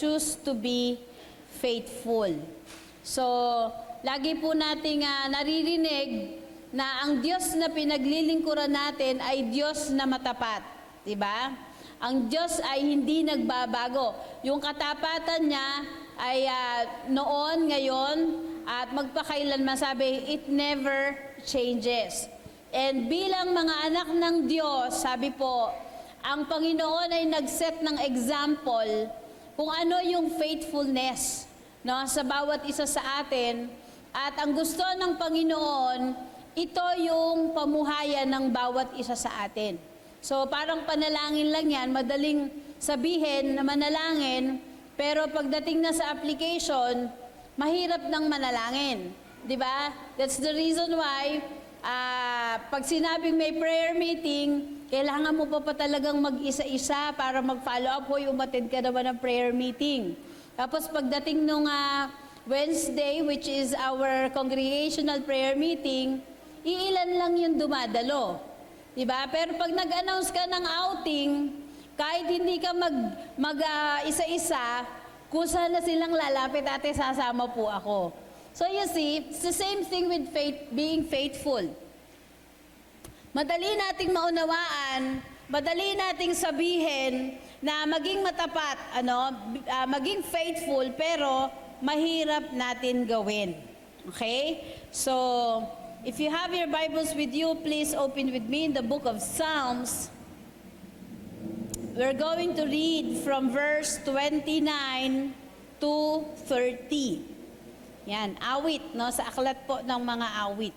choose to be faithful. So, lagi po nating naririnig na ang Diyos na pinaglilingkuran natin ay Diyos na matapat. Diba? Ang Diyos ay hindi nagbabago. Yung katapatan niya ay noon, ngayon, at magpakailanman, sabi, it never changes. And bilang mga anak ng Diyos, sabi po, ang Panginoon ay nag-set ng example kung ano yung faithfulness, no, sa bawat isa sa atin. At ang gusto ng Panginoon, ito yung pamuhayan ng bawat isa sa atin. So parang panalangin lang yan, madaling sabihin na manalangin, pero pagdating na sa application, mahirap nang manalangin. Di ba? That's the reason why, pag sinabing may prayer meeting, kailangan mo pa talagang mag-isa-isa para mag-follow up. Hoy, umattend ka naman ng prayer meeting. Tapos pagdating nung Wednesday, which is our congregational prayer meeting, iilan lang yung dumadalo. Diba? Pero pag nag-announce ka ng outing, kahit hindi ka isa-isa, kusa na silang lalapit, ate, sasama po ako. So you see, it's the same thing with being faithful. Madali nating maunawaan, madali nating sabihin na maging matapat, maging faithful, pero mahirap natin gawin. Okay? So, if you have your Bibles with you, please open with me in the book of Psalms. We're going to read from verse 29 to 30. Yan, awit, no? Sa aklat po ng mga awit.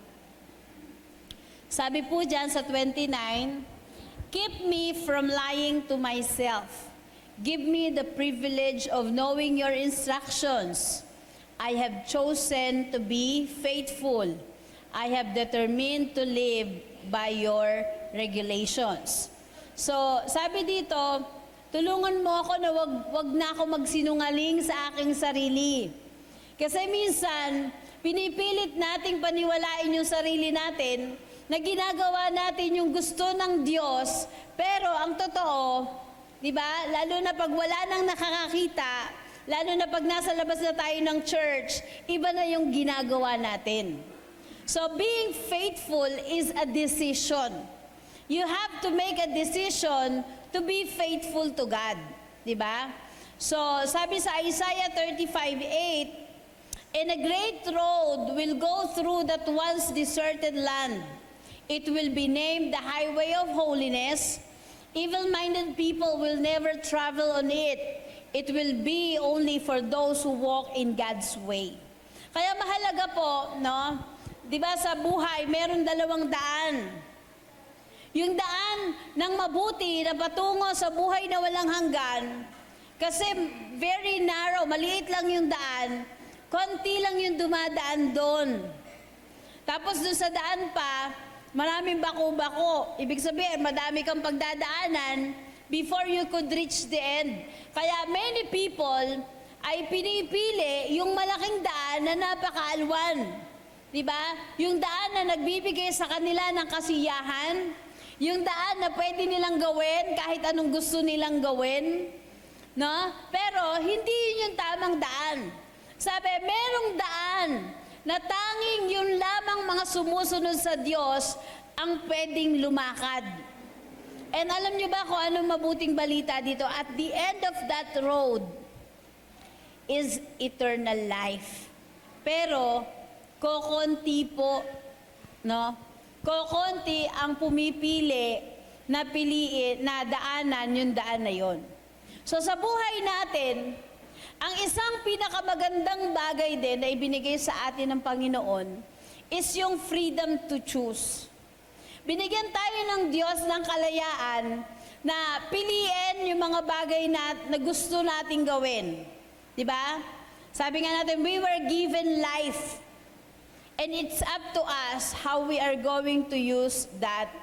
Sabi po dyan sa 29, keep me from lying to myself. Give me the privilege of knowing your instructions. I have chosen to be faithful. I have determined to live by your regulations. So, sabi dito, tulungan mo ako na wag na ako magsinungaling sa aking sarili. Kasi minsan, pinipilit nating paniwalain yung sarili natin na ginagawa natin yung gusto ng Diyos, pero ang totoo, di ba, lalo na pag wala nang nakakakita, lalo na pag nasa labas na tayo ng church, iba na yung ginagawa natin. So being faithful is a decision. You have to make a decision to be faithful to God. Diba? So sabi sa Isaiah 35:8, and a great road will go through that once deserted land. It will be named the highway of holiness. Evil-minded people will never travel on it. It will be only for those who walk in God's way. Kaya mahalaga po, no? Di ba sa buhay, meron dalawang daan. Yung daan ng mabuti na patungo sa buhay na walang hanggan, kasi very narrow, maliit lang yung daan, konti lang yung dumadaan doon. Tapos doon sa daan pa, maraming bako-bako. Ibig sabihin, madami kang pagdadaanan before you could reach the end. Kaya many people ay pinipili yung malaking daan na napakaalwan. Diba? Yung daan na nagbibigay sa kanila ng kasiyahan, yung daan na pwede nilang gawin kahit anong gusto nilang gawin, no? Pero hindi yun yung tamang daan. Sabi, merong daan na tanging yun lamang mga sumusunod sa Diyos ang pwedeng lumakad. And alam nyo ba kung anong mabuting balita dito? At the end of that road is eternal life. Pero, kokonti po, no? Kokonti ang pumipili na piliin, na daanan yung daan na yon. So sa buhay natin, ang isang pinakamagandang bagay din na ibinigay sa atin ng Panginoon is yung freedom to choose. Binigyan tayo ng Diyos ng kalayaan na piliin yung mga bagay na gusto nating gawin. Diba? Sabi nga natin, we were given life. And it's up to us how we are going to use that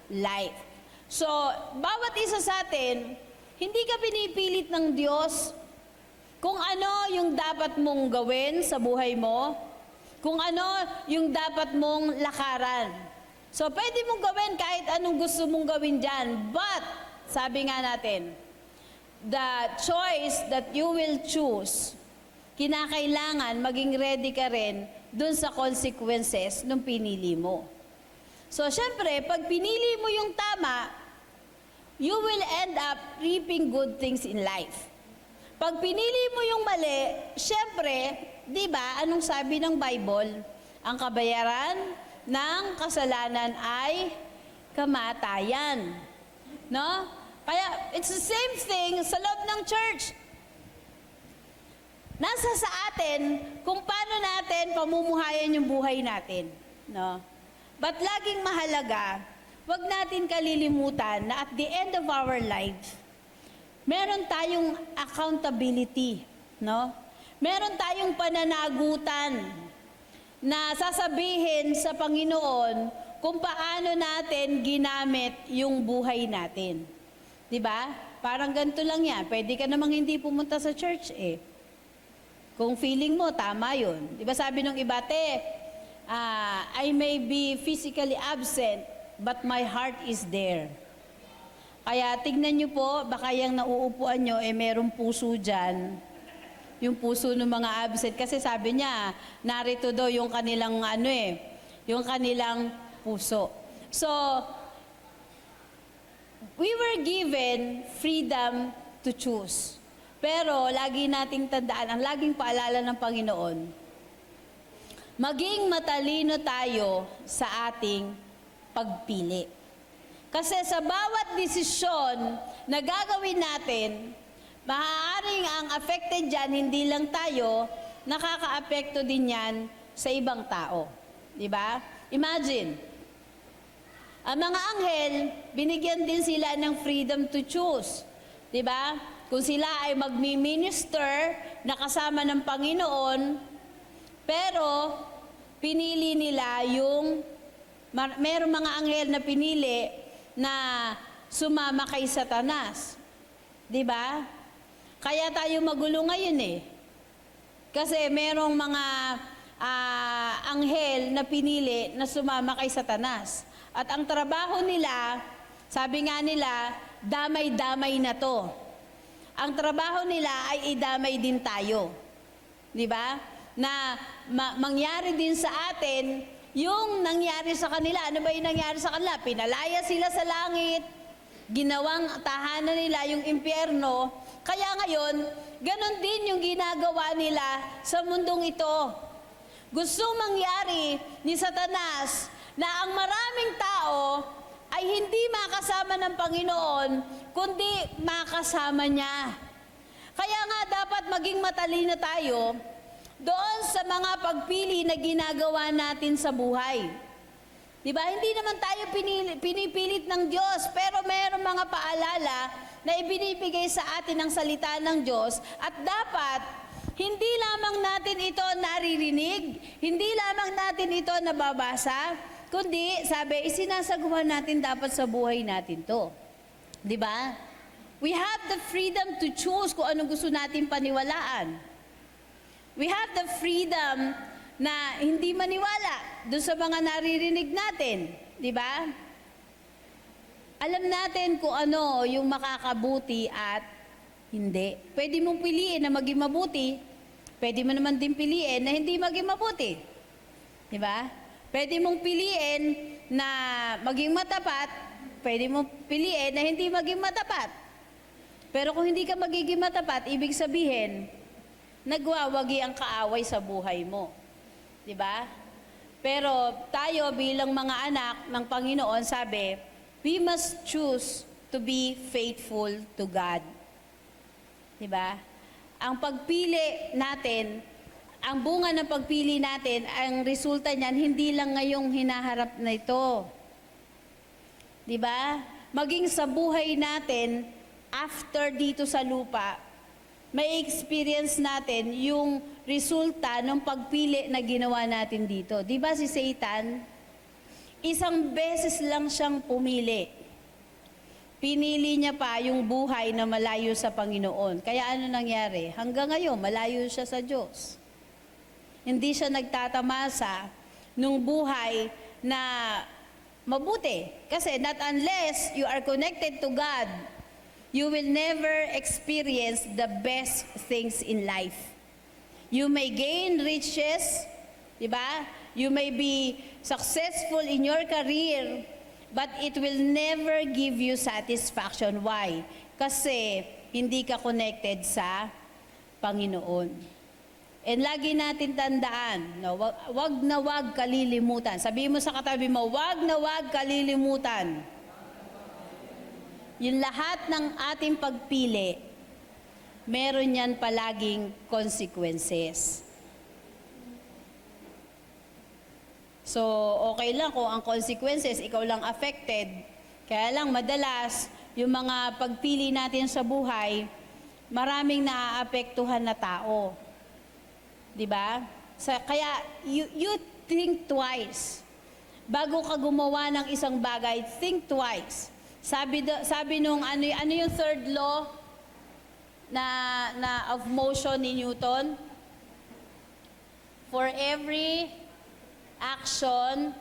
life. So, bawat isa sa atin, hindi ka pinipilit ng Diyos kung ano yung dapat mong gawin sa buhay mo, kung ano yung dapat mong lakaran. So, pwede mong gawin kahit anong gusto mong gawin dyan. But, sabi nga natin, the choice that you will choose, kinakailangan maging ready ka rin dun sa consequences nung pinili mo. So, syempre, pag pinili mo yung tama, you will end up reaping good things in life. Pag pinili mo yung mali, syempre, di ba, anong sabi ng Bible? Ang kabayaran ng kasalanan ay kamatayan. No? Kaya, it's the same thing sa loob ng church. Nasa sa atin kung paano natin pamumuhayan yung buhay natin. No? But laging mahalaga, wag natin kalilimutan na at the end of our life, meron tayong accountability, no? Meron tayong pananagutan na sasabihin sa Panginoon kung paano natin ginamit yung buhay natin. 'Di ba? Parang ganito lang yan. Pwede ka namang hindi pumunta sa church eh. Kung feeling mo, tama yun. 'Di ba sabi ng iba, I may be physically absent, but my heart is there. Kaya tignan nyo po, baka yung nauupuan nyo, merong puso dyan. Yung puso ng mga absent. Kasi sabi niya, narito daw yung kanilang yung kanilang puso. So, we were given freedom to choose. Pero lagi nating tandaan, ang laging paalala ng Panginoon, maging matalino tayo sa ating pagpili. Kasi sa bawat desisyon na gagawin natin, maaaring ang affected dyan, hindi lang tayo, nakaka-apekto din yan sa ibang tao. Diba? Imagine, ang mga anghel, binigyan din sila ng freedom to choose. Diba? Kung sila ay magmi-minister na kasama ng Panginoon, pero pinili nila merong mga anghel na pinili na sumama kay Satanas. 'Di ba? Kaya tayo magulo ngayon eh. Kasi merong mga anghel na pinili na sumama kay Satanas. At ang trabaho nila, sabi nga nila, damay-damay na to. Ang trabaho nila ay idamay din tayo. 'Di ba? Na mangyari din sa atin yung nangyari sa kanila. Ano ba yung nangyari sa kanila? Pinalaya sila sa langit, ginawang tahanan nila yung impyerno. Kaya ngayon, ganon din yung ginagawa nila sa mundong ito. Gustong mangyari ni Satanas na ang maraming tao ay hindi makasama ng Panginoon, kundi makasama niya. Kaya nga dapat maging matalino tayo doon sa mga pagpili na ginagawa natin sa buhay. Diba? Hindi naman tayo pinipilit ng Diyos, pero mayroong mga paalala na ibinibigay sa atin ng salita ng Diyos at dapat hindi lamang natin ito naririnig, hindi lamang natin ito nababasa, kundi, sabi, isinasagawa natin dapat sa buhay natin to. Diba? We have the freedom to choose kung anong gusto natin paniwalaan. We have the freedom na hindi maniwala doon sa mga naririnig natin, di ba? Alam natin kung ano yung makakabuti at hindi. Pwede mong piliin na maging mabuti, pwede mo naman din piliin na hindi maging mabuti. Di ba? Pwede mong piliin na maging matapat, pwede mong piliin na hindi maging matapat. Pero kung hindi ka magiging matapat, ibig sabihin, nagwawagi ang kaaway sa buhay mo. 'Di ba? Pero tayo bilang mga anak ng Panginoon, sabi, we must choose to be faithful to God. 'Di ba? Ang pagpili natin, ang bunga ng pagpili natin, ang resulta niyan hindi lang ngayong hinaharap na ito. 'Di ba? Maging sa buhay natin after dito sa lupa, may experience natin yung resulta ng pagpili na ginawa natin dito. Di ba si Satan, isang beses lang siyang pumili. Pinili niya pa yung buhay na malayo sa Panginoon. Kaya ano nangyari? Hanggang ngayon, malayo siya sa Diyos. Hindi siya nagtatamasa nung buhay na mabuti. Kasi not unless you are connected to God, you will never experience the best things in life. You may gain riches, di ba? You may be successful in your career, but it will never give you satisfaction. Why? Kasi hindi ka connected sa Panginoon. And lagi natin tandaan, no, wag na wag kalilimutan. Sabihin mo sa katabi mo, wag na wag kalilimutan. Yung lahat ng ating pagpili, meron yan palaging consequences. So, okay lang kung ang consequences, ikaw lang affected. Kaya lang, madalas, yung mga pagpili natin sa buhay, maraming naaapektuhan na tao. Diba? Kaya, you think twice. Bago ka gumawa ng isang bagay, think twice. Sabi nung, ano yung third law na of motion ni Newton? For every action,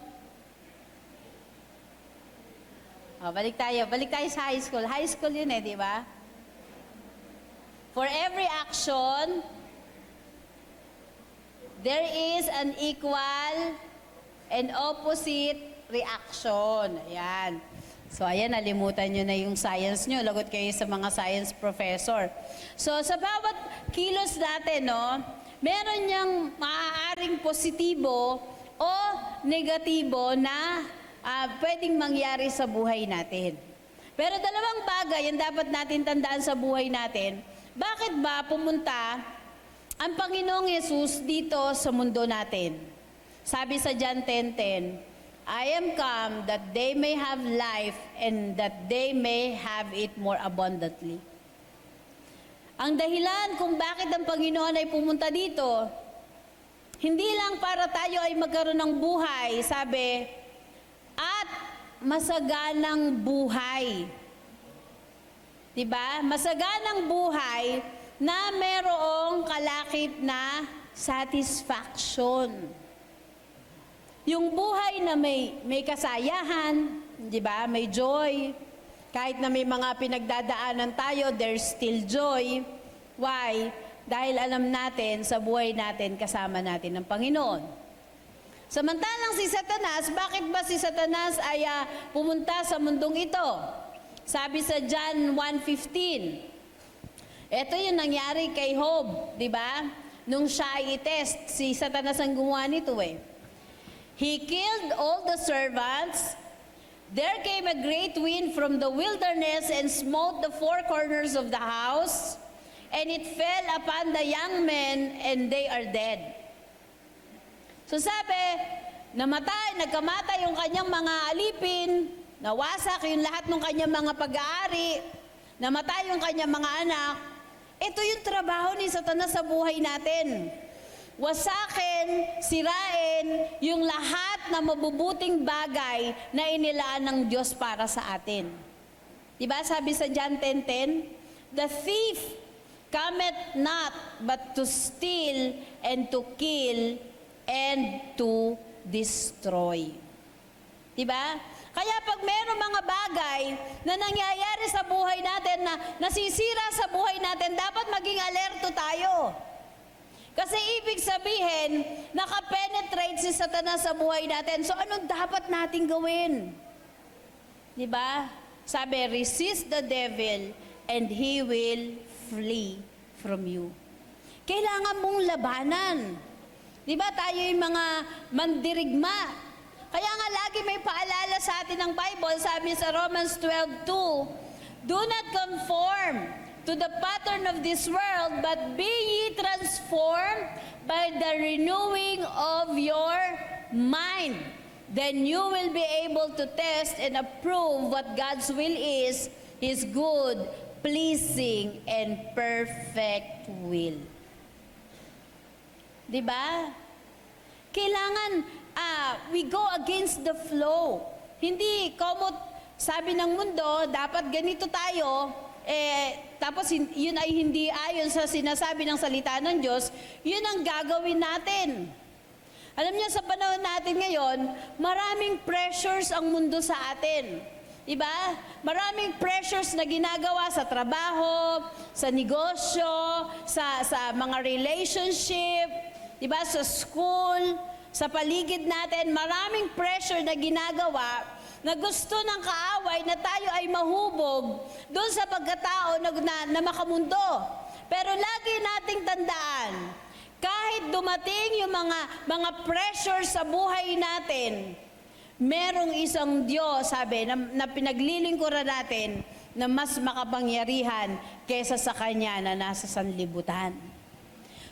balik tayo sa high school. High school yun di ba? For every action, there is an equal and opposite reaction. Ayan. So, ayan, nalimutan nyo na yung science nyo. Lagot kayo sa mga science professor. So, sa bawat kilos natin, no, meron niyang maaaring positibo o negatibo na pwedeng mangyari sa buhay natin. Pero dalawang bagay ang dapat natin tandaan sa buhay natin. Bakit ba pumunta ang Panginoong Yesus dito sa mundo natin? Sabi sa John 10:10, I am come that they may have life and that they may have it more abundantly. Ang dahilan kung bakit ang Panginoon ay pumunta dito, hindi lang para tayo ay magkaroon ng buhay, sabi, at masaganang buhay. Diba? Masaganang buhay na merong kalakip na satisfaction. Yung buhay na may kasayahan, di ba? May joy. Kahit na may mga pinagdadaanan tayo, there's still joy. Why? Dahil alam natin sa buhay natin, kasama natin ng Panginoon. Samantalang si Satanas, bakit ba si Satanas ay pumunta sa mundong ito? Sabi sa John 1:15, ito yung nangyari kay Job, di ba? Nung siya ay i-test, si Satanas ang gumawa nito He killed all the servants. There came a great wind from the wilderness and smote the four corners of the house, and it fell upon the young men, and they are dead. So sabi, nagkamatay yung kanyang mga alipin, nawasak yung lahat ng kanyang mga pag-aari, namatay yung kanyang mga anak. Ito yung trabaho ni Satanas sa buhay natin. Wasakin, sirain, yung lahat na mabubuting bagay na inilaan ng Diyos para sa atin. Diba sabi sa John 10:10, the thief cometh not but to steal and to kill and to destroy. Diba? Kaya pag mayroong mga bagay na nangyayari sa buhay natin na nasisira sa buhay natin, dapat maging alerto tayo. Kasi ibig sabihin, nakapenetrate si Satanas sa buhay natin. So anong dapat nating gawin? Diba? Sabi, resist the devil and he will flee from you. Kailangan mong labanan. Diba tayo yung mga mandirigma? Kaya nga lagi may paalala sa atin ng Bible, sabi sa Romans 12:2, do not conform to the pattern of this world, but be ye transformed by the renewing of your mind. Then you will be able to test and approve what God's will is, His good, pleasing, and perfect will. Diba? Kailangan we go against the flow. Hindi, komot sabi ng mundo, dapat ganito tayo, tapos yun ay hindi ayon sa sinasabi ng salita ng Diyos, yun ang gagawin natin. Alam niyo, sa panahon natin ngayon, maraming pressures ang mundo sa atin. Diba? Maraming pressures na ginagawa sa trabaho, sa negosyo, sa mga relationship, diba? Sa school, sa paligid natin, maraming pressure na ginagawa na gusto ng kaaway na tayo ay mahubog doon sa pagkatao na makamundo. Pero lagi nating tandaan, kahit dumating yung mga pressure sa buhay natin, merong isang Diyos, sabi, na pinaglilingkuran natin na mas makapangyarihan kaysa sa Kanya na nasa sanlibutan.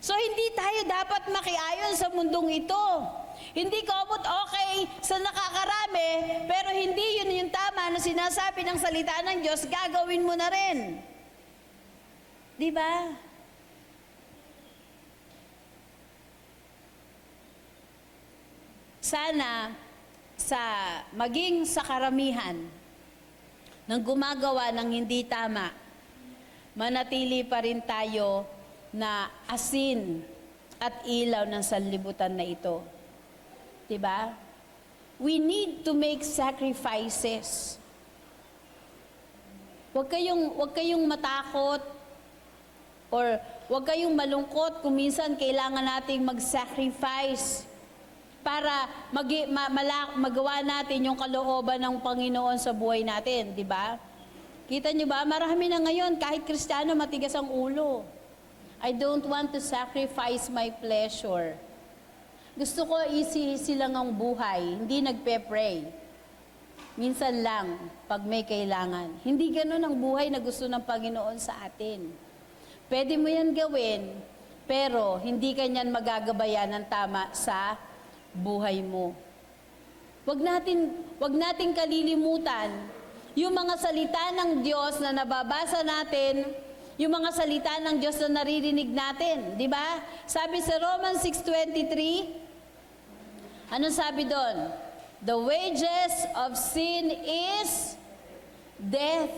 So, hindi tayo dapat makiayon sa mundong ito. Hindi komot okay sa nakakarami, pero hindi yun yung tama na sinasabi ng salita ng Diyos, gagawin mo na rin. Di ba? Sana, maging sa karamihan ng gumagawa ng hindi tama, manatili pa rin tayo na asin at ilaw ng sanlibutan na ito. Diba? We need to make sacrifices. Huwag kayong matakot or huwag kayong malungkot kung minsan kailangan nating mag-sacrifice para magawa natin yung kalooban ng Panginoon sa buhay natin, di ba? Kita nyo ba? Marami na ngayon, kahit Kristiyano, matigas ang ulo. I don't want to sacrifice my pleasure. Gusto ko easy lang ang buhay, hindi nagpe-pray. Minsan lang, pag may kailangan. Hindi ganun ang buhay na gusto ng Panginoon sa atin. Pwede mo yan gawin, pero hindi ka niyan magagabayan ng tama sa buhay mo. Wag natin kalilimutan yung mga salita ng Diyos na nababasa natin, yung mga salita ng Diyos na naririnig natin, di ba? Sabi sa Romans 6:23, anong sabi doon? The wages of sin is death.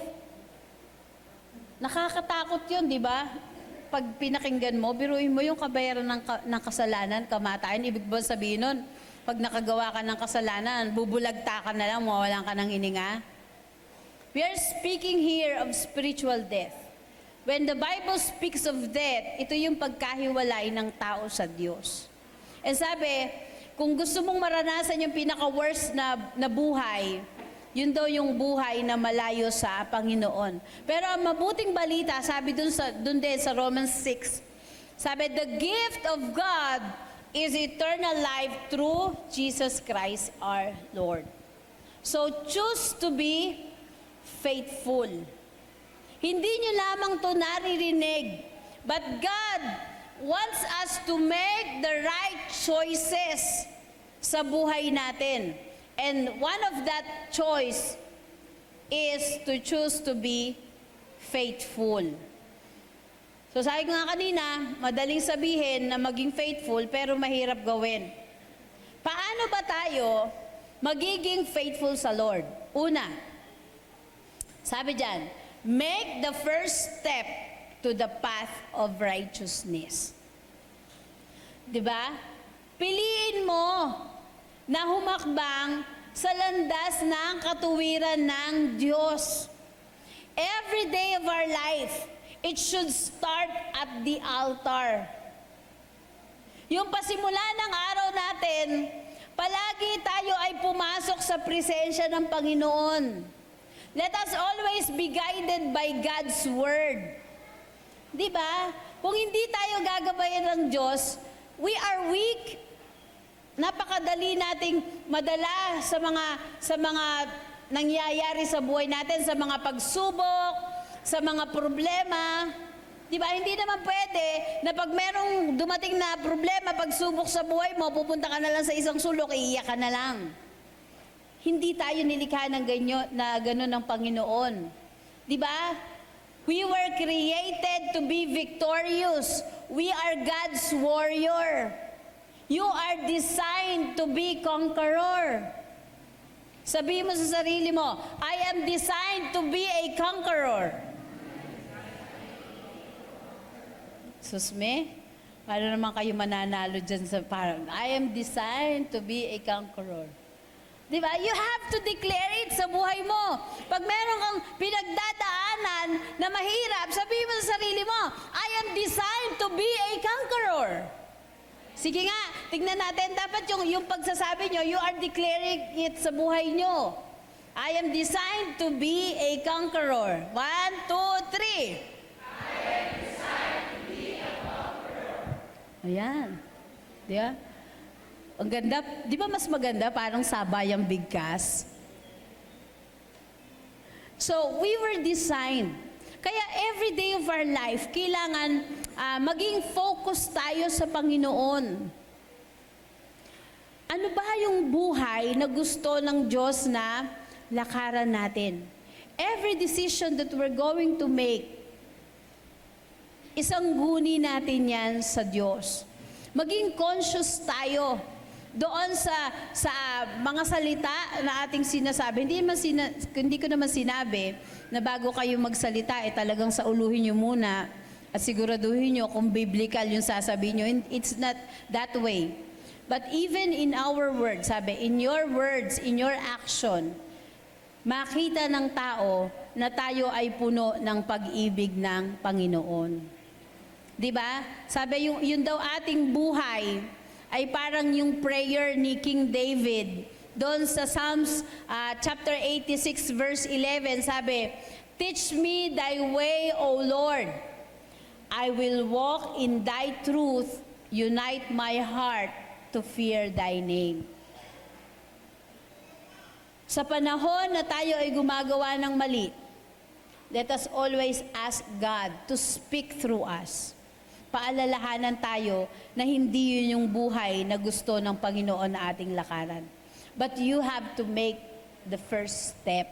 Nakakatakot yun, di ba? Pag pinakinggan mo, biruin mo yung kabayaran ng kasalanan, kamatayan. Ibig ba sabihin nun, pag nakagawa ka ng kasalanan, bubulagta ka na lang, mawalan ka ng hininga? We are speaking here of spiritual death. When the Bible speaks of death, ito yung pagkahiwalay ng tao sa Diyos. And sabi, kung gusto mong maranasan yung pinaka-worst na buhay, yun daw yung buhay na malayo sa Panginoon. Pero ang mabuting balita, sabi dun din sa Romans 6, sabi, the gift of God is eternal life through Jesus Christ our Lord. So choose to be faithful. Hindi nyo lamang to naririnig, but God wants us to make the right choices sa buhay natin. And one of that choice is to choose to be faithful. So sabi ko nga kanina, madaling sabihin na maging faithful pero mahirap gawin. Paano ba tayo magiging faithful sa Lord? Una, sabi dyan, make the first step to the path of righteousness. Diba? Piliin mo na humakbang sa landas ng katuwiran ng Diyos. Every day of our life, it should start at the altar. Yung pasimula ng araw natin, palagi tayo ay pumasok sa presensya ng Panginoon. Let us always be guided by God's Word. Diba? Kung hindi tayo gagabayan ng Diyos, we are weak. Napakadali nating madala sa mga nangyayari sa buhay natin, sa mga pagsubok, sa mga problema. Di ba? Hindi naman pwede na pag merong dumating na problema, pagsubok sa buhay mo, pupunta ka na lang sa isang sulok, iiyak ka na lang. Hindi tayo nilikha ng ganun ng Panginoon. Di ba? We were created to be victorious. We are God's warrior. You are designed to be conqueror. Sabihin mo sa sarili mo, I am designed to be a conqueror. Susme, paano naman kayo mananalo dyan sa parang, I am designed to be a conqueror. Di ba? You have to declare it sa buhay mo. Pag meron kang pinagdadaanan na mahirap, sabihin mo sa sarili mo, I am designed to be a conqueror. Sige nga, tignan natin. Dapat yung pagsasabi nyo, you are declaring it sa buhay nyo. I am designed to be a conqueror. 1, 2, 3. I am designed to be a conqueror. Ayan. Di ba? Ang ganda, di ba mas maganda parang sabayang bigkas? So, we were designed. Kaya every day of our life, kailangan maging focus tayo sa Panginoon. Ano ba yung buhay na gusto ng Diyos na lakaran natin? Every decision that we're going to make, isang guni natin yan sa Diyos. Maging conscious tayo doon sa mga salita na ating sinasabi. Hindi ko naman sinabi na bago kayo magsalita, talagang sauluhin nyo muna at siguraduhin nyo kung biblical yung sasabihin nyo. It's not that way. But even in our words, sabi, in your words, in your action, makita ng tao na tayo ay puno ng pag-ibig ng Panginoon. Diba? Sabi, yun daw ating buhay ay parang yung prayer ni King David. Doon sa Psalms chapter 86 verse 11, sabi, teach me thy way, O Lord. I will walk in thy truth. Unite my heart to fear thy name. Sa panahon na tayo ay gumagawa ng mali, let us always ask God to speak through us. Paalalahanan tayo na hindi yun yung buhay na gusto ng Panginoon na ating lakaran. But you have to make the first step.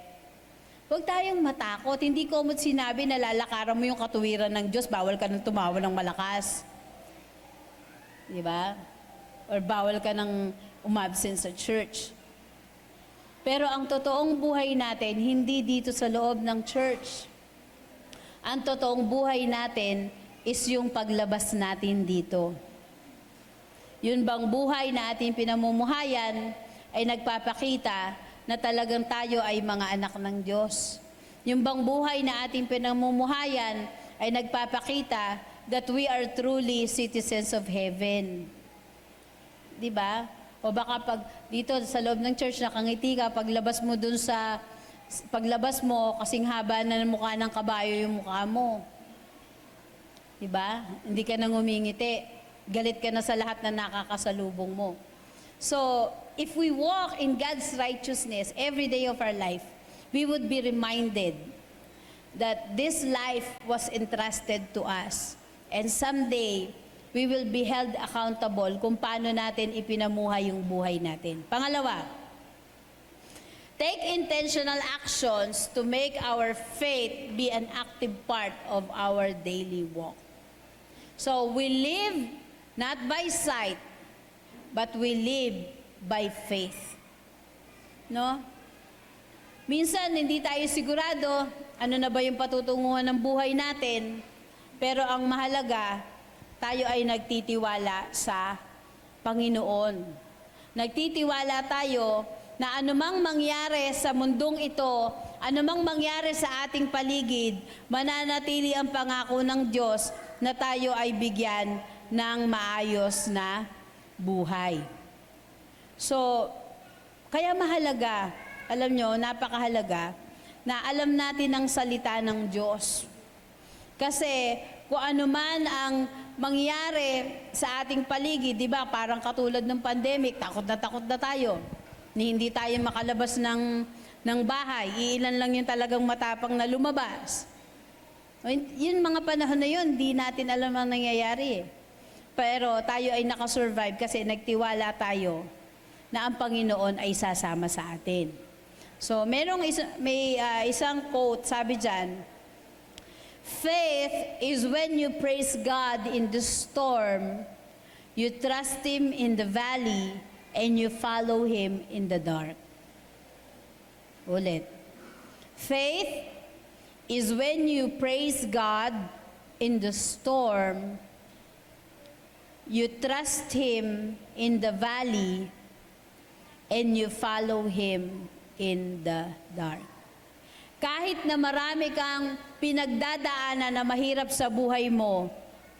Huwag tayong matakot. Hindi ko mo't sinabi na lalakaran mo yung katuwiran ng Diyos, bawal ka nang tumawa ng malakas. Di ba? Or bawal ka nang umabsent sa church. Pero ang totoong buhay natin, hindi dito sa loob ng church. Ang totoong buhay natin is yung paglabas natin dito. Yun bang buhay na ating pinamumuhayan ay nagpapakita na talagang tayo ay mga anak ng Diyos. Yung bang buhay na ating pinamumuhayan ay nagpapakita that we are truly citizens of heaven. Di ba? O baka pag dito sa loob ng church nakangiti ka, paglabas mo kasing haba na ng mukha ng kabayo yung mukha mo. Diba? Hindi ka nang umingiti. Galit ka na sa lahat na nakakasalubong mo. So, if we walk in God's righteousness every day of our life, we would be reminded that this life was entrusted to us. And someday, we will be held accountable kung paano natin ipinamuhay yung buhay natin. Pangalawa, take intentional actions to make our faith be an active part of our daily walk. So we live not by sight, but we live by faith. No? Minsan, hindi tayo sigurado ano na ba yung patutunguhan ng buhay natin, pero ang mahalaga, tayo ay nagtitiwala sa Panginoon. Nagtitiwala tayo na anumang mangyari sa mundong ito, anumang mangyari sa ating paligid, mananatili ang pangako ng Diyos na tayo ay bigyan ng maayos na buhay. So, kaya mahalaga, alam nyo, napakahalaga, na alam natin ang salita ng Diyos. Kasi kung ano man ang mangyari sa ating paligid, di ba, parang katulad ng pandemic, takot na tayo. Hindi tayo makalabas ng bahay. Iilan lang yung talagang matapang na lumabas. Yun mga panahon na yun, di natin alam ang nangyayari. Pero tayo ay nakasurvive kasi nagtiwala tayo na ang Panginoon ay sasama sa atin. So, may isang quote, sabi dyan, faith is when you praise God in the storm, you trust Him in the valley, and you follow Him in the dark. Ulit. Faith is when you praise God in the storm, you trust Him in the valley, and you follow Him in the dark. Kahit na marami kang pinagdadaanan na mahirap sa buhay mo,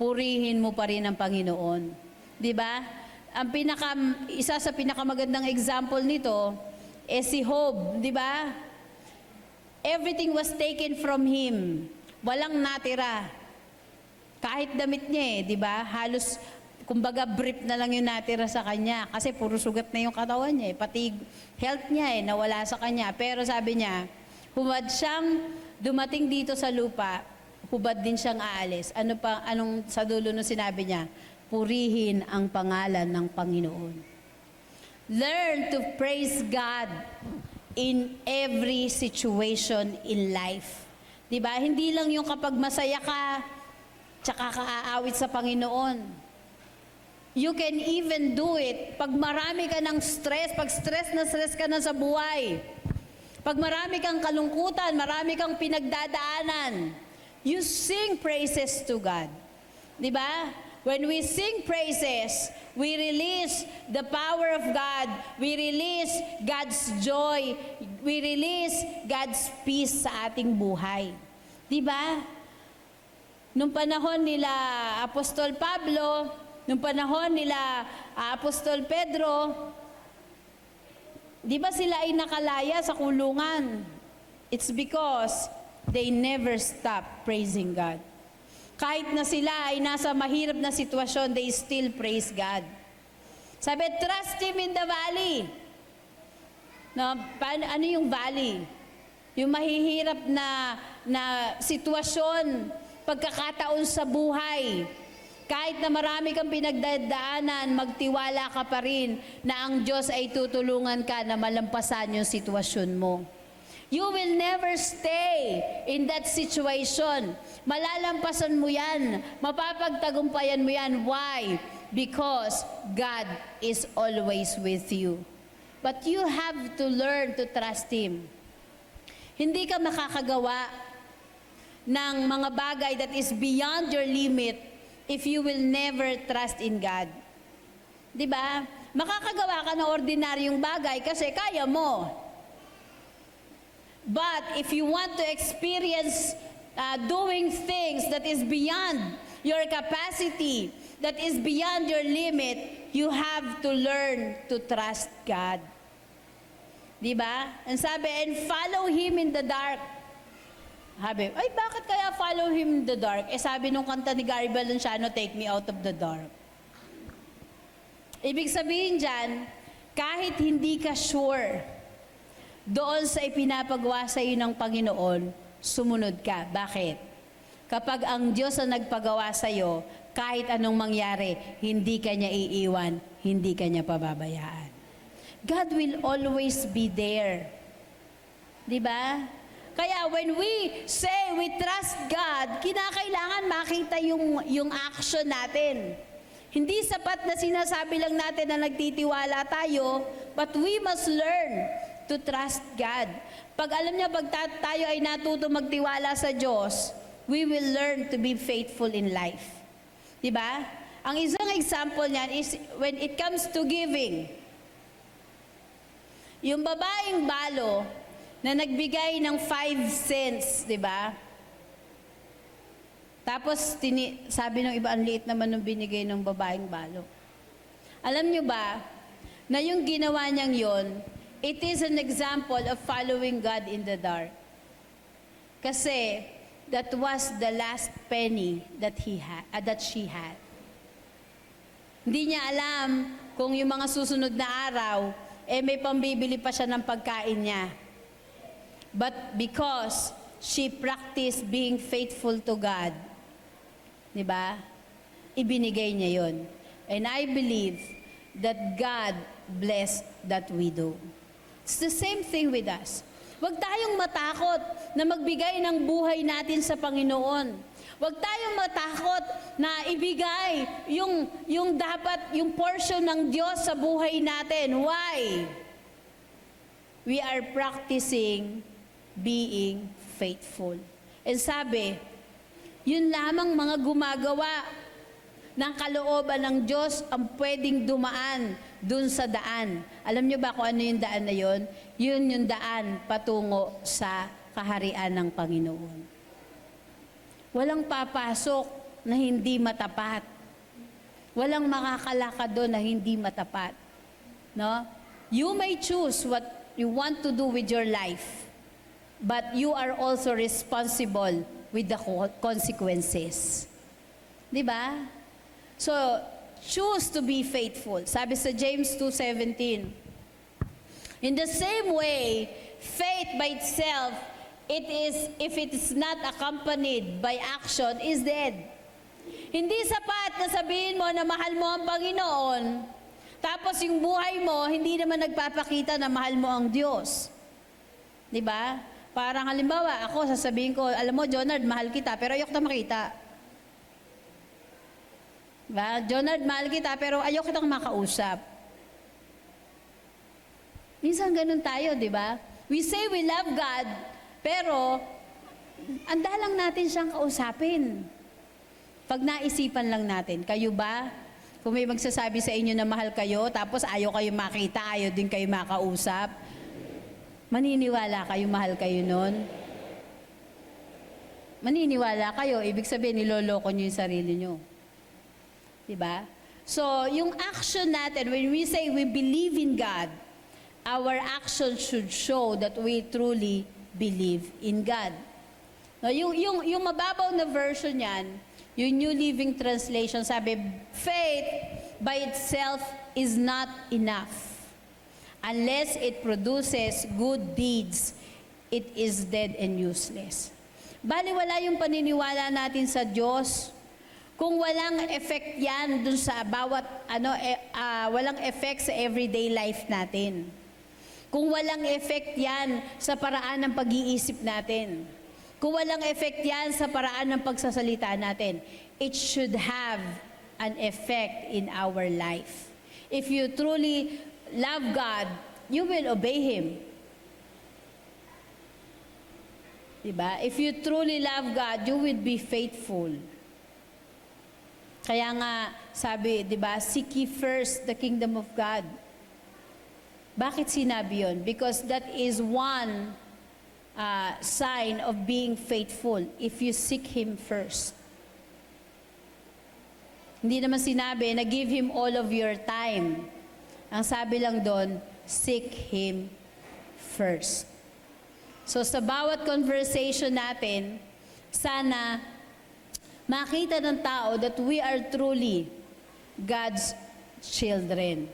purihin mo pa rin ang Panginoon. Di ba? Isa sa pinakamagandang example nito, si Job, di ba? Everything was taken from him. Walang natira. Kahit damit niya di ba? Halos, kumbaga brief na lang yung natira sa kanya. Kasi puro sugat na yung katawan niya Pati health niya nawala sa kanya. Pero sabi niya, hubad siyang dumating dito sa lupa, hubad din siyang aalis. Anong sa dulo nung sinabi niya? Purihin ang pangalan ng Panginoon. Learn to praise God in every situation in life. Diba? Hindi lang yung kapag masaya ka, tsaka ka-aawit sa Panginoon. You can even do it pag marami ka ng stress, pag stress na stress ka na sa buhay. Pag marami kang kalungkutan, marami kang pinagdadaanan, you sing praises to God. Diba? When we sing praises, we release the power of God. We release God's joy. We release God's peace sa ating buhay. Diba? Nung panahon nila Apostol Pablo, nung panahon nila Apostol Pedro, di ba sila ay nakalaya sa kulungan? It's because they never stop praising God. Kahit na sila ay nasa mahirap na sitwasyon, they still praise God. Sabi, trust Him in the valley. No, ano yung valley? Yung mahihirap na sitwasyon, pagkakataon sa buhay. Kahit na marami kang pinagdadaanan, magtiwala ka pa rin na ang Diyos ay tutulungan ka na malampasan yung sitwasyon mo. You will never stay in that situation. Malalampasan mo yan. Mapapagtagumpayan mo yan. Why? Because God is always with you. But you have to learn to trust Him. Hindi ka makakagawa ng mga bagay that is beyond your limit if you will never trust in God. Diba? Makakagawa ka ng ordinaryong bagay kasi kaya mo. But if you want to experience doing things that is beyond your capacity, that is beyond your limit, you have to learn to trust God. Diba? And sabi, and follow Him in the dark. Sabi, ay bakit kaya follow Him in the dark? Sabi nung kanta ni Gary Valenciano, Take Me Out of the Dark. Ibig sabihin dyan, kahit hindi ka sure doon sa ipinapagawa sa iyo ng Panginoon, sumunod ka. Bakit? Kapag ang Diyos ang nagpagawa sa iyo, kahit anong mangyari, hindi ka niya iiwan, hindi ka niya pababayaan. God will always be there. Diba? Kaya when we say we trust God, kinakailangan makita yung action natin. Hindi sapat na sinasabi lang natin na nagtitiwala tayo, but we must learn to trust God. Pag alam niya, pag tayo ay natuto magtiwala sa Diyos, we will learn to be faithful in life. Diba? Ang isang example niyan is when it comes to giving. Yung babaeng balo na nagbigay ng 5 cents, diba? Tapos sabi ng iba, ang liit naman nung binigay ng babaeng balo. Alam niyo ba, na yung ginawa niyang yon, it is an example of following God in the dark. Kasi that was the last penny that she had. Hindi niya alam kung yung mga susunod na araw, may pambibili pa siya ng pagkain niya. But because she practiced being faithful to God, di ba? Ibinigay niya yon. And I believe that God blessed that widow. It's the same thing with us. Huwag tayong matakot na magbigay ng buhay natin sa Panginoon. Huwag tayong matakot na ibigay yung dapat, yung portion ng Diyos sa buhay natin. Why? We are practicing being faithful. And sabi, yun lamang mga gumagawa ng kalooban ng Diyos ang pwedeng dumaan dun sa daan. Alam nyo ba kung ano yung daan na yun? Yun yung daan patungo sa kaharian ng Panginoon. Walang papasok na hindi matapat. Walang makakalakad doon na hindi matapat. No? You may choose what you want to do with your life, but you are also responsible with the consequences. Di ba? So, choose to be faithful. Sabi sa James 2:17, in the same way, faith by itself, if it is not accompanied by action, is dead. Hindi sapat na sabihin mo na mahal mo ang Panginoon, tapos yung buhay mo, hindi naman nagpapakita na mahal mo ang Diyos. Di ba? Parang halimbawa, ako sasabihin ko, alam mo, Jonard, mahal kita, pero ayok na makita. Diba? Jonard, mahal kita, pero ayok kitang makausap. Minsan ganun tayo, di ba? We say we love God, pero andalang natin siyang kausapin. Pag naisipan lang natin, kayo ba? Kung may magsasabi sa inyo na mahal kayo, tapos ayaw kayo makita, ayaw din kayo makausap, maniniwala kayo, mahal kayo nun? Maniniwala kayo, ibig sabihin, niloloko nyo yung sarili nyo. Diba? So, yung action natin, when we say we believe in God, our action should show that we truly believe in God. No, yung mababaw na version yan, yung New Living Translation, sabi, faith by itself is not enough. Unless it produces good deeds, it is dead and useless. Baliwala yung paniniwala natin sa Diyos, kung walang effect yan dun sa bawat, walang effect sa everyday life natin. Kung walang effect yan sa paraan ng pag-iisip natin. Kung walang effect yan sa paraan ng pagsasalita natin, it should have an effect in our life. If you truly love God, you will obey Him. Diba? If you truly love God, you will be faithful. Kaya nga, sabi, di ba, seek ye first the kingdom of God. Bakit sinabi yun? Because that is one sign of being faithful, if you seek Him first. Hindi naman sinabi na give Him all of your time. Ang sabi lang doon, seek Him first. So sa bawat conversation natin, sana makita ng tao that we are truly God's children.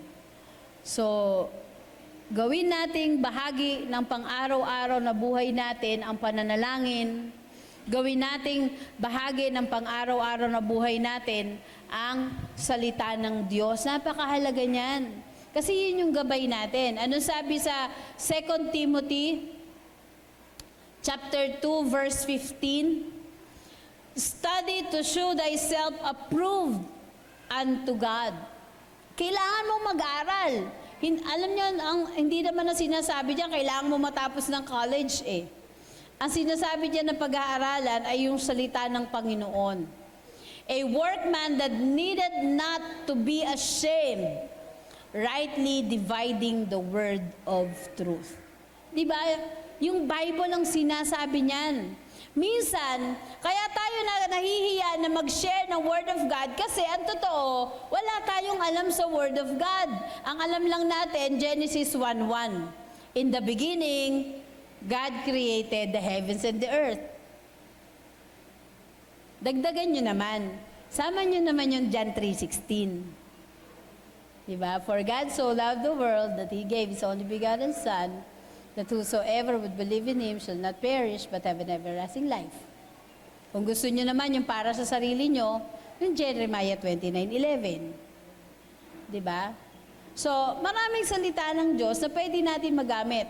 So, gawin nating bahagi ng pang-araw-araw na buhay natin ang pananalangin. Gawin nating bahagi ng pang-araw-araw na buhay natin ang salita ng Diyos. Napakahalaga niyan. Kasi yun yung gabay natin. Ano sabi sa 2 Timothy chapter 2 verse 15? Study to show thyself approved unto God. Kailangan mo mag-aral. Alam niyo, hindi naman na sinasabi diyan, kailangan mo matapos ng college eh. Ang sinasabi diyan na pag-aaralan ay yung salita ng Panginoon. A workman that needed not to be ashamed, rightly dividing the word of truth. Diba? Yung Bible ang sinasabi niyan. Minsan, kaya tayo nahihiya na mag-share ng Word of God kasi ang totoo, wala tayong alam sa Word of God. Ang alam lang natin, Genesis 1:1. In the beginning, God created the heavens and the earth. Dagdagan nyo naman. Sama nyo naman yung John 3:16. Diba? For God so loved the world that He gave His only begotten Son, that whosoever would believe in Him shall not perish but have an everlasting life. Kung gusto nyo naman yung para sa sarili nyo, yung Jeremiah 29:11. Diba? So, maraming salita ng Diyos na pwede natin magamit.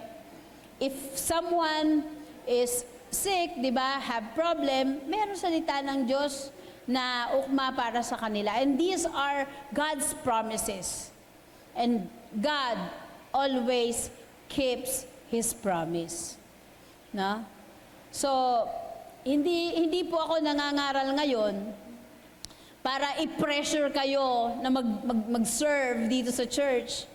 If someone is sick, diba, have problem, meron salita ng Diyos na ukma para sa kanila. And these are God's promises. And God always keeps His promise. No? So, hindi po ako nangangaral ngayon para i-pressure kayo na mag-serve dito sa church.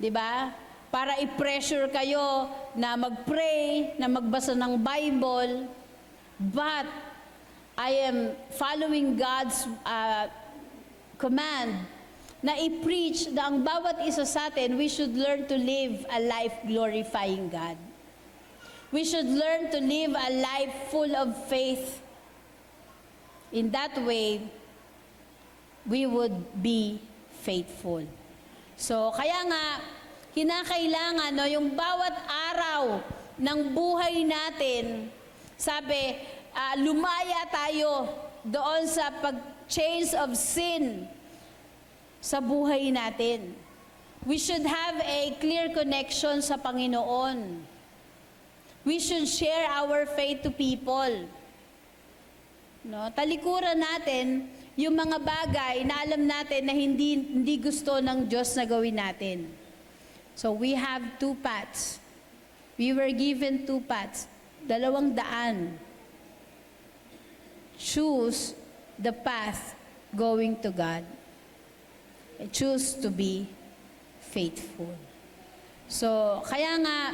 'Di ba? Para i-pressure kayo na mag-pray, na magbasa ng Bible. But I am following God's command na i-preach na ang bawat isa sa atin, we should learn to live a life glorifying God. We should learn to live a life full of faith. In that way, we would be faithful. So, kaya nga, kinakailangan, no, yung bawat araw ng buhay natin, sabi, lumaya tayo doon sa pag-change of sin sa buhay natin. We should have a clear connection sa Panginoon. We should share our faith to people. No, talikuran natin yung mga bagay na alam natin na hindi gusto ng Diyos na gawin natin. So we have two paths. We were given two paths. 2 daan. Choose the path going to God. And choose to be faithful. So, kaya nga,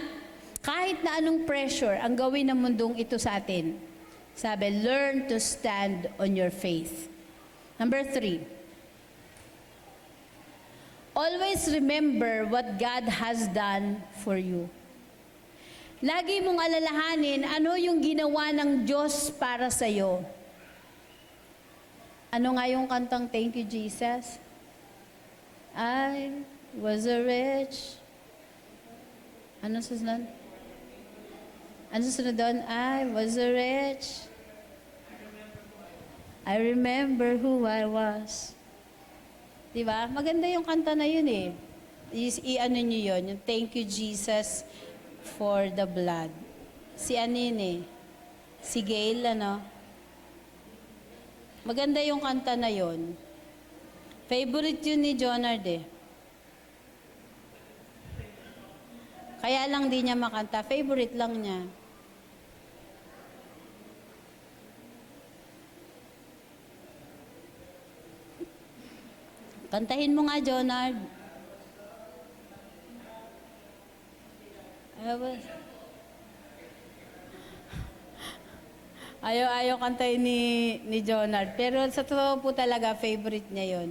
kahit na anong pressure ang gawin ng mundong ito sa atin, sabi, learn to stand on your faith. Number 3, always remember what God has done for you. Lagi mong alalahanin ano yung ginawa ng Diyos para sa iyo. Ano nga yung kantang Thank You, Jesus? I was a rich. Ano susunod? Ano susunod doon? I was a rich. I remember who I was. Diba? Maganda yung kanta na yun eh. I-ano nyo yun, yung Thank You, Jesus, for the blood. Si ano yun eh? Si Gail, ano? Maganda yung kanta na yun. Favorite yun ni Jonard eh. Kaya lang di niya makanta. Favorite lang niya. Kantahin mo nga, Jonard. Ayaw kantahin ni Jonard. Pero sa totoo po talaga, favorite niya yon.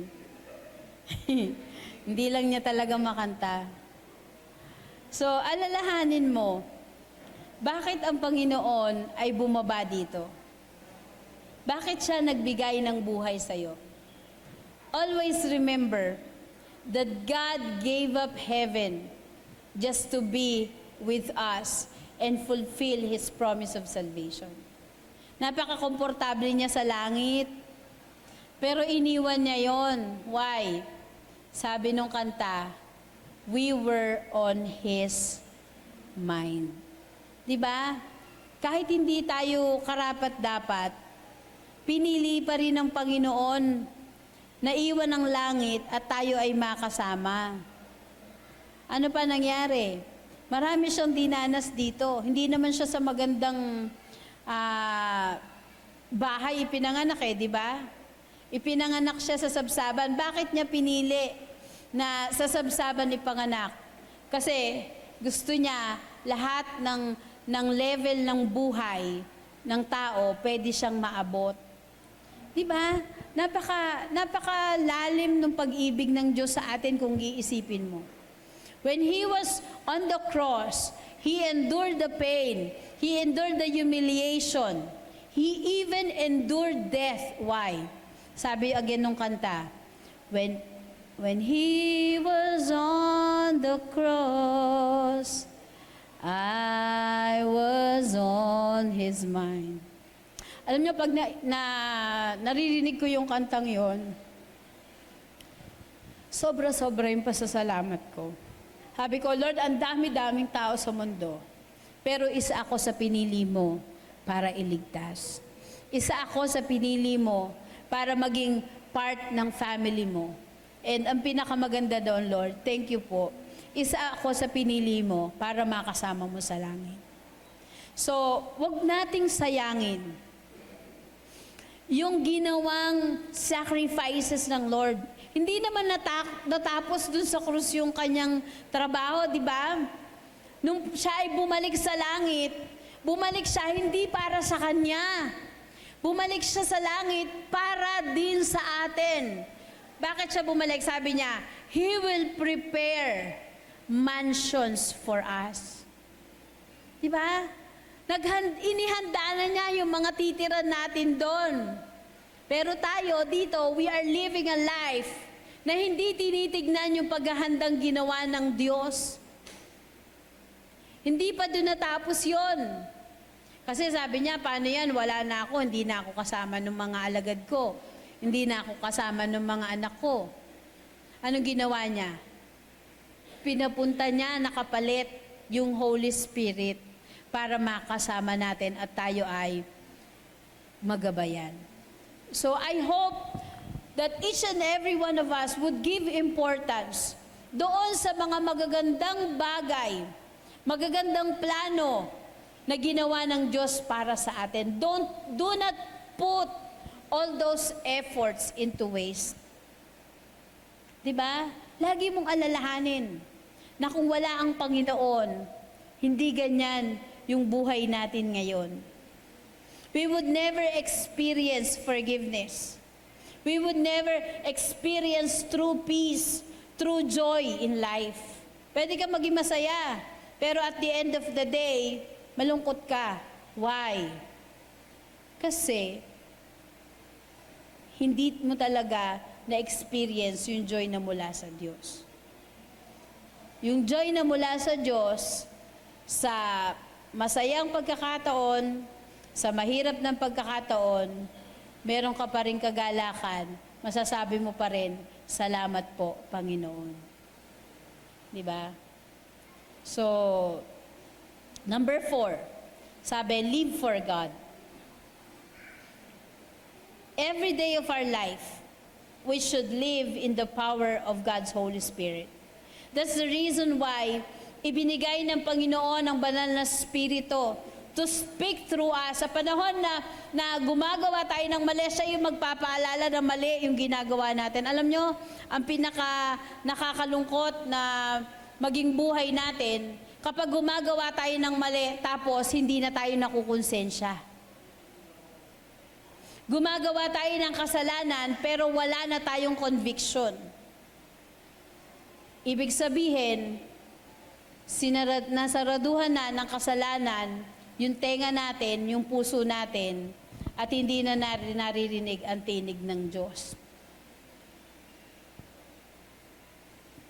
Hindi lang niya talaga makanta. So, alalahanin mo, bakit ang Panginoon ay bumaba dito? Bakit siya nagbigay ng buhay sa'yo? Always remember that God gave up heaven just to be with us and fulfill His promise of salvation. Napaka-komportable niya sa langit, pero iniwan niya yon. Why? Sabi nung kanta, we were on His mind. Diba? Kahit hindi tayo karapat-dapat, pinili pa rin ng Panginoon na iwan ng langit at tayo ay makasama. Ano pa nangyari? Marami siyang dinanas dito. Hindi naman siya sa magandang bahay ipinanganak eh, di ba? Ipinanganak siya sa sabsaban. Bakit niya pinili na sa sabsaban ipanganak? Kasi gusto niya lahat ng level ng buhay ng tao pwede siyang maabot. Di ba? Napakalalim ng pag-ibig ng Diyos sa atin kung iisipin mo. When He was on the cross, He endured the pain. He endured the humiliation. He even endured death. Why? Sabi again nung kanta, When He was on the cross, I was on His mind. Alam niyo, pag naririnig ko yung kantang yon, sobra-sobra yung pasasalamat ko. Sabi ko, Lord, ang dami-daming tao sa mundo, pero isa ako sa pinili mo para iligtas. Isa ako sa pinili mo para maging part ng family mo. And ang pinakamaganda doon, Lord, thank you po. Isa ako sa pinili mo para makasama mo sa langit. So, wag nating sayangin yung ginawang sacrifices ng Lord. Hindi naman natapos dun sa krus yung kanyang trabaho, di ba? Nung siya ay bumalik sa langit, bumalik siya hindi para sa kanya. Bumalik siya sa langit para din sa atin. Bakit siya bumalik? Sabi niya, He will prepare mansions for us. Di ba? Inihanda na niya yung mga titiran natin doon. Pero tayo dito, we are living a life na hindi tinitignan yung paghahandang ginawa ng Diyos. Hindi pa doon natapos yon. Kasi sabi niya, paano yan? Wala na ako, hindi na ako kasama ng mga alagad ko. Hindi na ako kasama ng mga anak ko. Anong ginawa niya? Pinapunta niya, nakapalit yung Holy Spirit para makasama natin at tayo ay magabayan. So I hope that each and every one of us would give importance doon sa mga magagandang bagay, magagandang plano na ginawa ng Diyos para sa atin. Do not put all those efforts into waste. Diba? Lagi mong alalahanin na kung wala ang Panginoon, hindi ganyan yung buhay natin ngayon. We would never experience forgiveness. We would never experience true peace, true joy in life. Pwede ka maging masaya, pero at the end of the day, malungkot ka. Why? Kasi, hindi mo talaga na-experience yung joy na mula sa Diyos. Yung joy na mula sa Diyos, sa masayang pagkakataon, sa mahirap ng pagkakataon, meron ka pa rin kagalakan, masasabi mo pa rin, salamat po, Panginoon. Di ba? So, number 4, sabi, live for God. Every day of our life, we should live in the power of God's Holy Spirit. That's the reason why ibinigay ng Panginoon ang banal na Espiritu to speak through us. Sa panahon na gumagawa tayo ng mali, siya yung magpapaalala ng mali yung ginagawa natin. Alam nyo, ang pinaka nakakalungkot na maging buhay natin, kapag gumagawa tayo ng mali, tapos hindi na tayo nakukonsensya. Gumagawa tayo ng kasalanan, pero wala na tayong conviction. Ibig sabihin, nasaraduhan na ng kasalanan, yung tenga natin, yung puso natin, at hindi na naririnig ang tinig ng Diyos.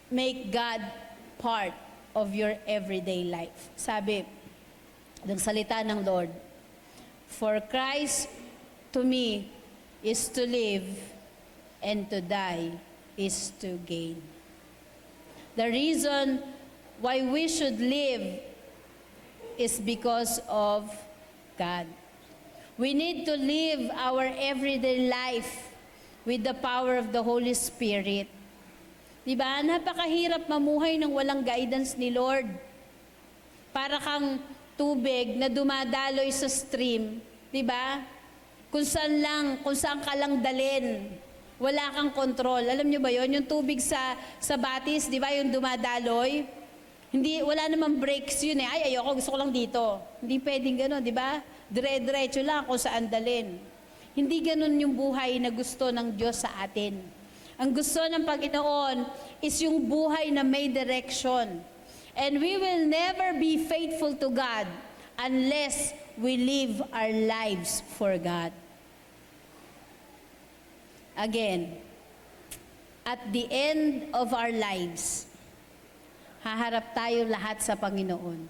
Make God part of your everyday life. Sabi ng salita ng Lord, for Christ to me is to live, and to die is to gain. The reason why we should live is because of God. We need to live our everyday life with the power of the Holy Spirit. Diba? Napakahirap mamuhay ng walang guidance ni Lord. Para kang tubig na dumadaloy sa stream, diba? Kung saan ka lang dalin. Wala kang kontrol. Alam nyo ba yon? Yung tubig sa batis, di ba? Yung dumadaloy. Wala namang breaks yun eh. Ay, ayoko, gusto ko lang dito. Hindi pwedeng gano'n, di ba? Dire-diretso lang kung saan dalin. Hindi gano'n yung buhay na gusto ng Diyos sa atin. Ang gusto ng Panginoon is yung buhay na may direction. And we will never be faithful to God unless we live our lives for God. Again, at the end of our lives, haharap tayo lahat sa Panginoon.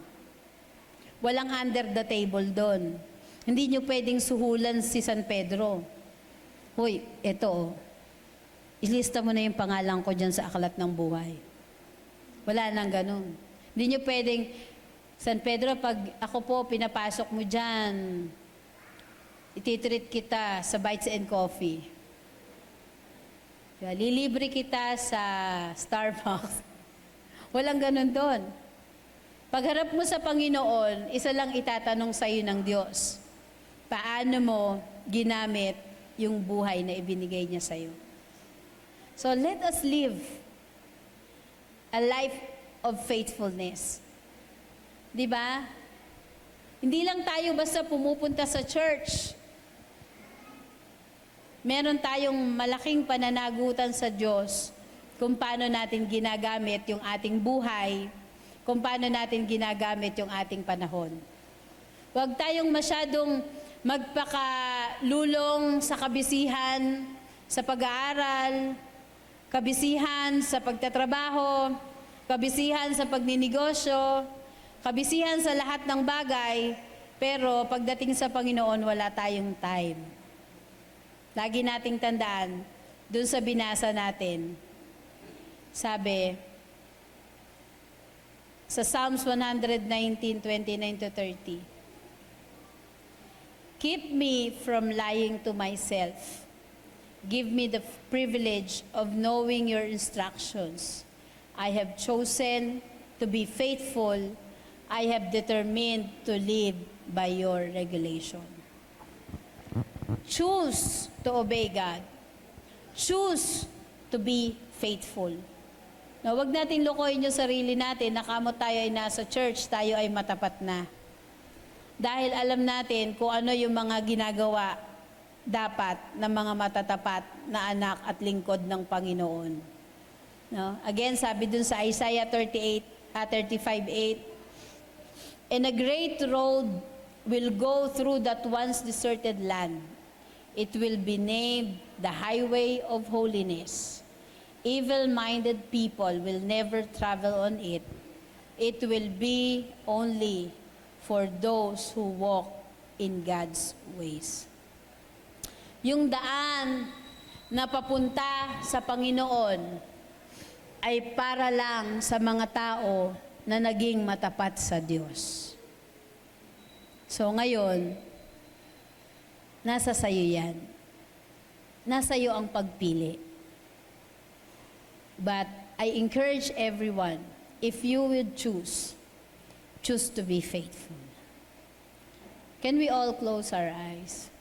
Walang under the table doon. Hindi nyo pwedeng suhulan si San Pedro. Hoy, eto, ilista mo na yung pangalan ko dyan sa aklat ng buhay. Wala nang ganun. Hindi nyo pwedeng, San Pedro, pag ako po pinapasok mo dyan, ititreat kita sa Bites and Coffee. Lilibre kita sa Starbucks. Walang ganun doon. Pagharap mo sa Panginoon, isa lang itatanong sa iyo ng Diyos. Paano mo ginamit yung buhay na ibinigay niya sa iyo? So let us live a life of faithfulness. Di ba? Hindi lang tayo basta pumupunta sa church. Meron tayong malaking pananagutan sa Diyos kung paano natin ginagamit yung ating buhay, kung paano natin ginagamit yung ating panahon. Huwag tayong masyadong magpakalulong sa kabisihan, sa pag-aaral, kabisihan sa pagtatrabaho, kabisihan sa pagninegosyo, kabisihan sa lahat ng bagay, pero pagdating sa Panginoon, wala tayong time. Lagi nating tandaan, dun sa binasa natin, sabi, sa Psalms 119:29-30, keep me from lying to myself. Give me the privilege of knowing your instructions. I have chosen to be faithful. I have determined to live by your regulation. Choose to obey God. Choose to be faithful. Na wag nating lokohin yung sarili natin na kamot tayo ay nasa church, tayo ay matapat na. Dahil alam natin kung ano yung mga ginagawa dapat ng mga matatapat na anak at lingkod ng Panginoon. No? Again, sabi dun sa Isaiah 35:8, and a great road will go through that once deserted land. It will be named the highway of holiness. Evil-minded people will never travel on it. It will be only for those who walk in God's ways. Yung daan na papunta sa Panginoon ay para lang sa mga tao na naging matapat sa Diyos. So ngayon, nasa sayo yan. Nasa iyo ang pagpili. But I encourage everyone, if you would choose to be faithful. Can we all close our eyes?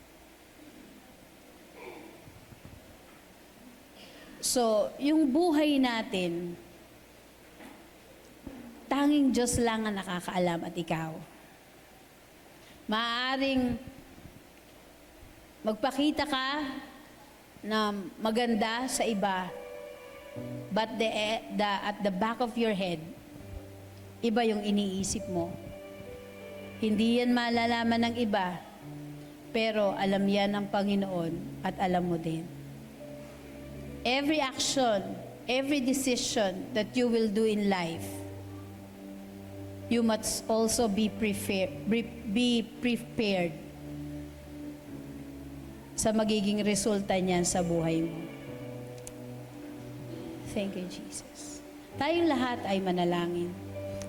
So, yung buhay natin, tanging Diyos lang ang nakakaalam at ikaw. Maaaring magpakita ka na maganda sa iba, but at the back of your head, iba yung iniisip mo. Hindi yan malalaman ng iba, pero alam yan ng Panginoon at alam mo din. Every action, every decision that you will do in life, you must also be prepared sa magiging resulta niyan sa buhay mo. Thank you, Jesus. Tayong lahat ay manalangin.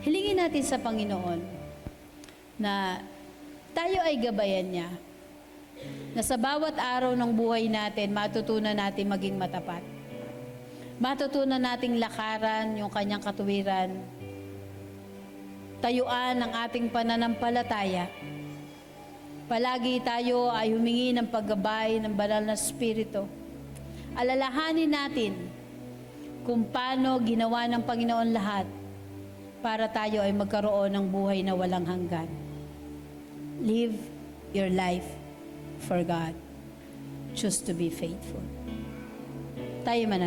Hilingin natin sa Panginoon na tayo ay gabayan niya, na sa bawat araw ng buhay natin, matutunan natin maging matapat. Matutunan nating lakaran yung kanyang katuwiran. Tayuan ang ating pananampalataya. Palagi tayo ay humingi ng paggabay ng banal na Espiritu. Alalahanin natin kung paano ginawa ng Panginoon lahat para tayo ay magkaroon ng buhay na walang hanggan. Live your life for God. Choose to be faithful. Tayo manalangin.